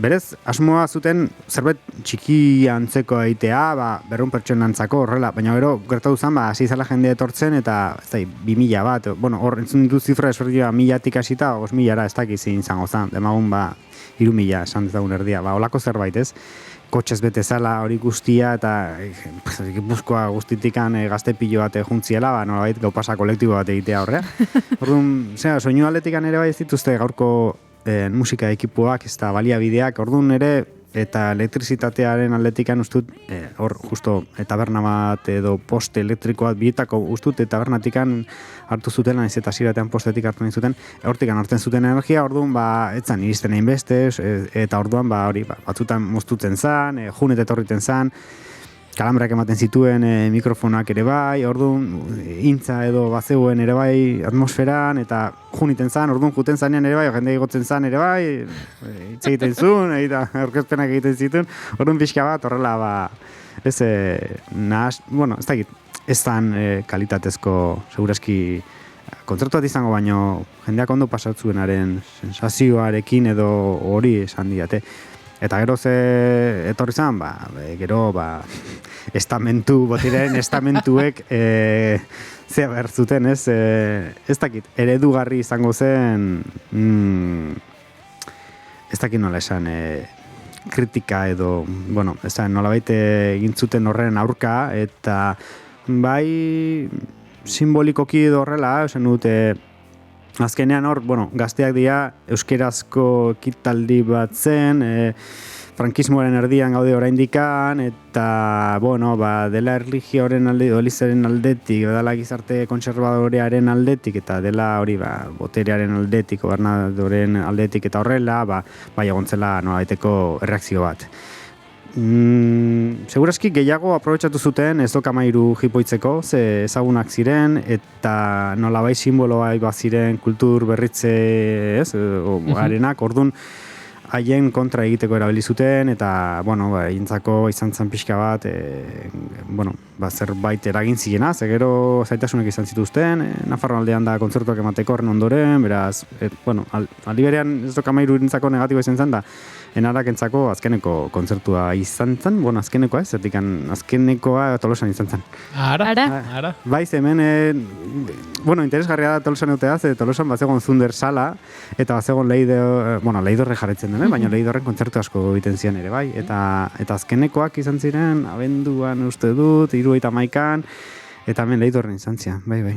berez, asmoa zuten zerbait txiki antzeko egitea, 200 pertsonantzako horrela, baina gero gertatu zen, hasi zela jende etortzen eta ez da, 2000 bat, bueno, hor entzun ditu zifra esberdila 1000-tik hasita, 5000-ra ez dakiz izango zen, demagun 3000 esan dezagun erdia, holako zerbait ez, kotxez bete zala hori guztia eta Gipuzkoa guztitikan gazte pilo bat juntziela, nolabait gau pasa kolektibo bat egitea horrea. Orduan, soinu aldetikan ere bai ez dituzte gaurko musika ekipuak, ez da baliabideak, orduan ere, eta elektrizitatearen aldetikan ustut, hor justo taberna bat edo poste elektriko bat bietako ustut, tabernatikan hartu zuten, naiz eta ziratean postetik hartu nahi zuten, hortikan hartzen zuten energia, orduan, etzan iristen egin beste, eta orduan, batzutan moztutzen zan, jun eta etorriten zan, kalambrak ematen zituen mikrofonak ere bai, orduan intza edo bazeuen ere bai atmosferan, eta juniten zan, orduan juten zanean ere bai, jende egotzen zan ere bai, hitz egiten zuen, eta aurkezpenak egiten zituen, orduan pixka bat, horrela, ez bueno, ez dakit, ez zan kalitatezko, segurazki, kontzertu bat izango baino, jendeak ondo pasatzuenaren sensazioarekin edo hori esan diate. Eta gero ze etorri zan, gero estamentu, botiren estamentuek zea behar zuten, ez dakit, eredugarri izango zen, ez dakit nola esan, kritika edo, bueno, ez da, nolabait egin zuten horren aurka, eta bai simbolikoki edo horrela, esan dute, azkenean hor, gazteak dira euskerazko ekitaldi bat zen, frankismoaren erdian gaude oraindikan, eta, dela erlijioaren elizaren aldetik, dela gizarte kontserbadorearen aldetik, eta dela hori, boterearen aldetik, gobernadoren aldetik, eta horrela, egontzela nolabaiteko erreakzio bat. Segurazki gehiago aprobetxatu zuten ez dokamairu jipoitzeko, ze ezagunak ziren, eta nolabai simboloa ziren kultur berritze arenak, orduan haien kontra egiteko erabili zuten, eta, egintzako izan zen pixka bat, zerbait eragin zigena, ze gero zaitasunak izan zituzten, Nafarroa aldean da kontzertuak emateko horren ondoren, beraz, aldi berean ez dokamairu irintzako negatibo izan zen da, enarak entzako azkeneko kontzertua izan zen, azkenekoa ez, azkenekoa Tolosan izan zen. Ara? Baiz, hemen, interesgarria da Tolosan eutea, ze Tolosan bazegon Zunder sala, eta bazegon Leidorre jarretzen den, baina Leidorren kontzertu asko egiten zian ere, bai, eta azkenekoak izan ziren, abenduan uste dut, 71an, eta hemen Leidorren izan zian, bai.